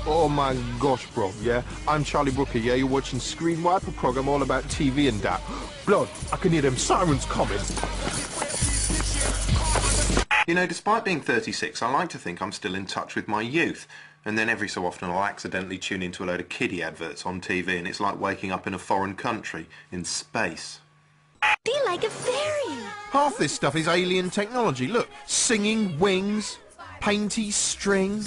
Oh my gosh, bro, yeah? I'm Charlie Brooker, yeah? You're watching Screenwipe, a program all about TV and that. Blood, I can hear them sirens coming. You know, despite being 36, I like to think I'm still in touch with my youth. And then every so often I'll accidentally tune into a load of kiddie adverts on TV and it's like waking up in a foreign country, in space. Be like a fairy. Half this stuff is alien technology. Look, singing wings, painty string,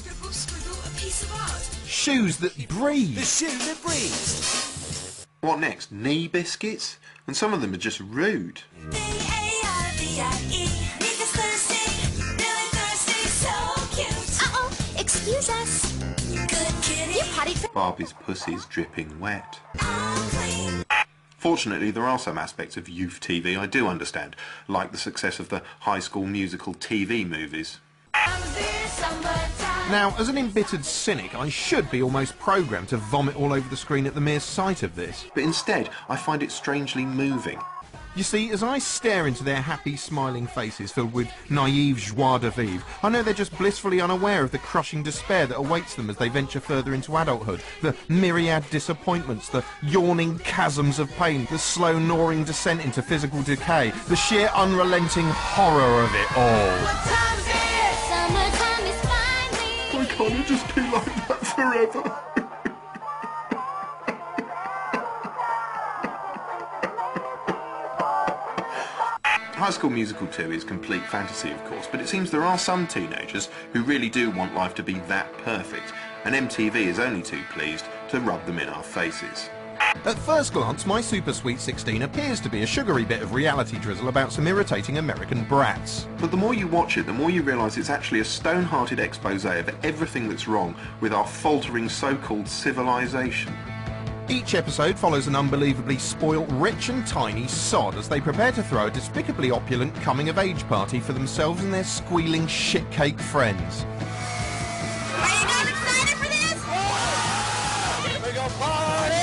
shoes that breathe. The shoe that breathes. What next? Knee biscuits? And some of them are just rude. Excuse us. Good kitty. You potty. Barbie's pussy's dripping wet. Fortunately, there are some aspects of youth TV I do understand, like the success of the High School Musical TV movies. Now, as an embittered cynic, I should be almost programmed to vomit all over the screen at the mere sight of this. But instead, I find it strangely moving. You see, as I stare into their happy, smiling faces filled with naive joie de vivre, I know they're just blissfully unaware of the crushing despair that awaits them as they venture further into adulthood, the myriad disappointments, the yawning chasms of pain, the slow gnawing descent into physical decay, the sheer unrelenting horror of it all. Why can't it just be like that forever? High School Musical 2 is complete fantasy, of course, but it seems there are some teenagers who really do want life to be that perfect, and MTV is only too pleased to rub them in our faces. At first glance, My Super Sweet 16 appears to be a sugary bit of reality drizzle about some irritating American brats. But the more you watch it, the more you realise it's actually a stone-hearted expose of everything that's wrong with our faltering so-called civilization. Each episode follows an unbelievably spoilt, rich and tiny sod as they prepare to throw a despicably opulent coming-of-age party for themselves and their squealing shitcake friends. Are you guys excited for this? Here we go, party!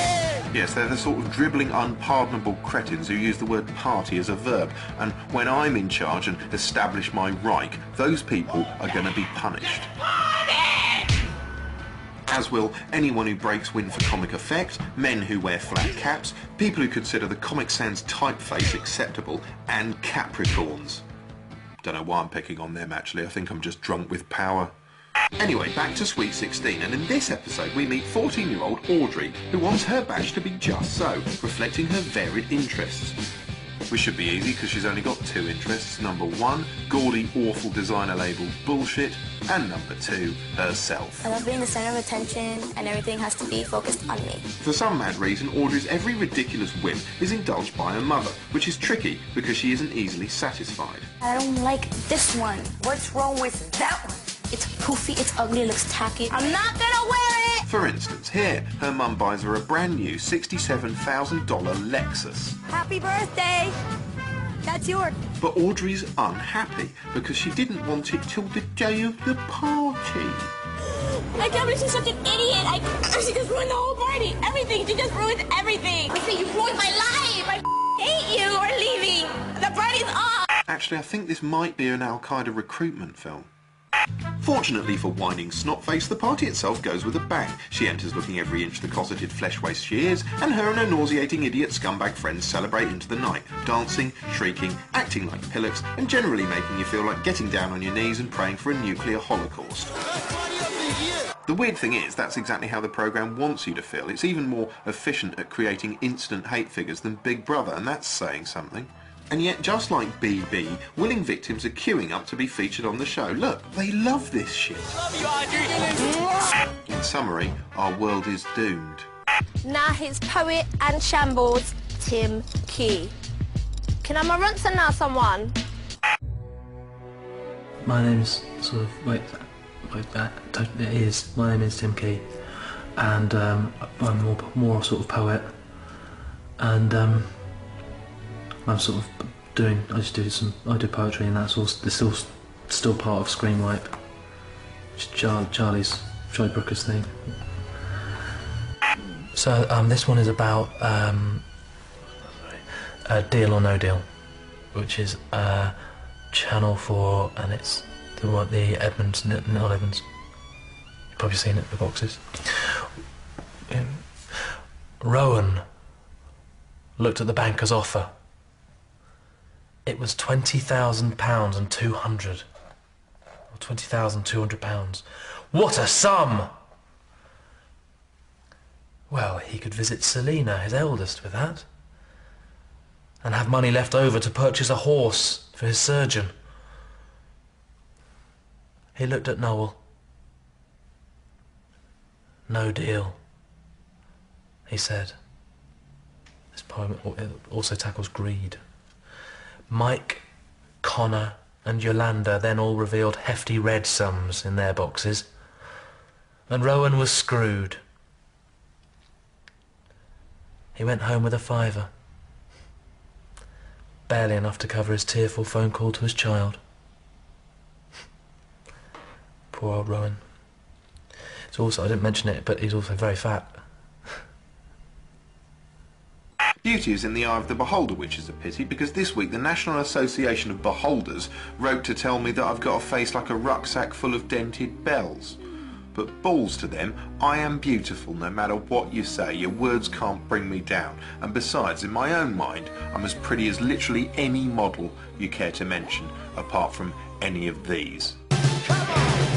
Yes, they're the sort of dribbling, unpardonable cretins who use the word party as a verb, and when I'm in charge and establish my Reich, those people are going to be punished. As will anyone who breaks wind for comic effect, men who wear flat caps, people who consider the Comic Sans typeface acceptable, and Capricorns. Don't know why I'm picking on them actually, I think I'm just drunk with power. Anyway, back to Sweet 16, and in this episode we meet 14-year-old Audrey, who wants her badge to be just so, reflecting her varied interests. Which should be easy because she's only got two interests. Number one, gaudy, awful designer label bullshit, and number two, herself. I love being the center of attention and everything has to be focused on me. For some mad reason, Audrey's every ridiculous whim is indulged by her mother, which is tricky because she isn't easily satisfied. I don't like this one. What's wrong with that one? It's poofy, it's ugly, it looks tacky. I'm not gonna wear it! For instance, here, her mum buys her a brand new $67,000 Lexus. Happy birthday! That's yours. But Audrey's unhappy because she didn't want it till the day of the party. I can't believe she's such an idiot. She just ruined the whole party. Everything. She just ruined everything. I say you ruined my life. I hate you. We're leaving. The party's off. Actually, I think this might be an Al-Qaeda recruitment film. Fortunately for whining snotface, the party itself goes with a bang. She enters looking every inch the cosseted flesh waste she is, and her and her nauseating idiot scumbag friends celebrate into the night, dancing, shrieking, acting like pillocks, and generally making you feel like getting down on your knees and praying for a nuclear holocaust. The weird thing is, that's exactly how the programme wants you to feel. It's even more efficient at creating instant hate figures than Big Brother, and that's saying something. And yet, just like BB, willing victims are queuing up to be featured on the show. Look, they love this shit. Love you, Audrey. In summary, our world is doomed. Now his poet and shambles, Tim Key. Can I Marunsa now, someone? My name's my name is Tim Key, and I'm more sort of poet, and I'm sort of I do poetry, and that's all still part of Screenwipe, which is Charlie Brooker's thing. So this one is about Deal or No Deal, which is Channel 4, and it's the Edmonds, not Evans. You've probably seen it, the boxes. Rowan looked at the banker's offer. It was £20,000 and 200. Or £20,200. What a sum! Well, he could visit Selina, his eldest, with that. And have money left over to purchase a horse for his surgeon. He looked at Noel. No deal, he said. This poem also tackles greed. Mike, Connor and Yolanda then all revealed hefty red sums in their boxes. And Rowan was screwed. He went home with a £5. Barely enough to cover his tearful phone call to his child. Poor old Rowan. It's also, I didn't mention it, but he's also very fat. Beauty is in the eye of the beholder, which is a pity, because this week the National Association of Beholders wrote to tell me that I've got a face like a rucksack full of dented bells. But balls to them, I am beautiful no matter what you say. Your words can't bring me down. And besides, in my own mind, I'm as pretty as literally any model you care to mention, apart from any of these.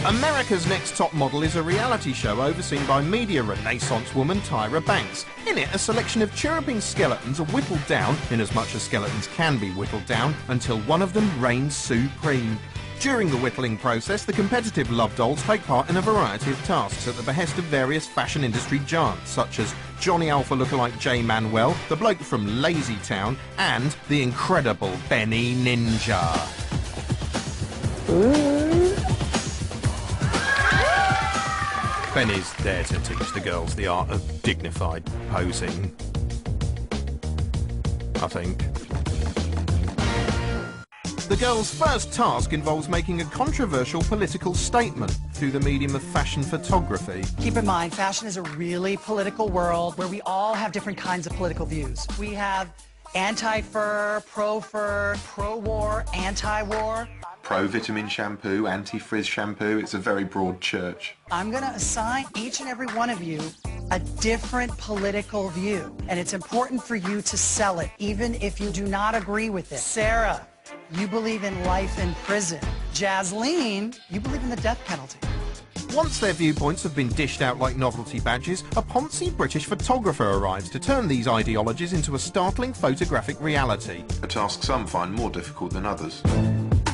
America's Next Top Model is a reality show overseen by media renaissance woman Tyra Banks. In it, a selection of chirruping skeletons are whittled down, in as much as skeletons can be whittled down, until one of them reigns supreme. During the whittling process, the competitive love dolls take part in a variety of tasks at the behest of various fashion industry giants, such as Johnny Alpha lookalike Jay Manuel, the bloke from Lazy Town, and the incredible Benny Ninja. Benny's there to teach the girls the art of dignified posing, I think. The girls' first task involves making a controversial political statement through the medium of fashion photography. Keep in mind, fashion is a really political world where we all have different kinds of political views. We have anti-fur, pro-war, anti-war. Pro-vitamin shampoo, anti-frizz shampoo, it's a very broad church. I'm going to assign each and every one of you a different political view, and it's important for you to sell it, even if you do not agree with it. Sarah, you believe in life in prison. Jasleen, you believe in the death penalty. Once their viewpoints have been dished out like novelty badges, a poncy British photographer arrives to turn these ideologies into a startling photographic reality. A task some find more difficult than others.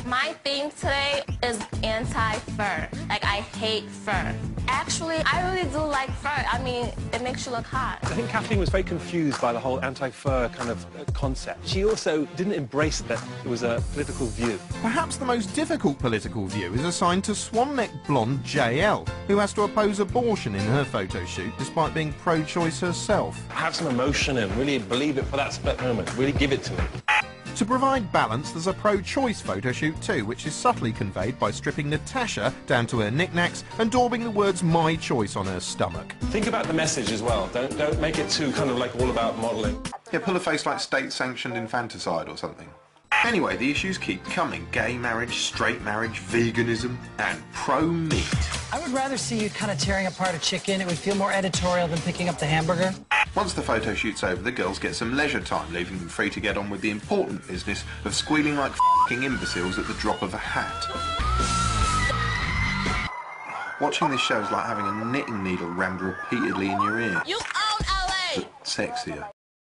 My theme today is anti-fur. Like, I hate fur. Actually, I really do like fur. I mean, it makes you look hot. I think Kathleen was very confused by the whole anti-fur kind of concept. She also didn't embrace that it was a political view. Perhaps the most difficult political view is assigned to swan-neck blonde JL, who has to oppose abortion in her photo shoot despite being pro-choice herself. Have some emotion and really believe it for that split moment. Really give it to me. To provide balance, there's a pro-choice photo shoot too, which is subtly conveyed by stripping Natasha down to her knickknacks and daubing the words "my choice" on her stomach. Think about the message as well. Don't make it too kind of like all about modelling. Yeah, pull a face like state-sanctioned infanticide or something. Anyway, the issues keep coming. Gay marriage, straight marriage, veganism, and pro-meat. I would rather see you kind of tearing apart a chicken. It would feel more editorial than picking up the hamburger. Once the photo shoot's over, the girls get some leisure time, leaving them free to get on with the important business of squealing like f***ing imbeciles at the drop of a hat. Watching this show is like having a knitting needle rammed repeatedly in your ear. You own LA! But sexier.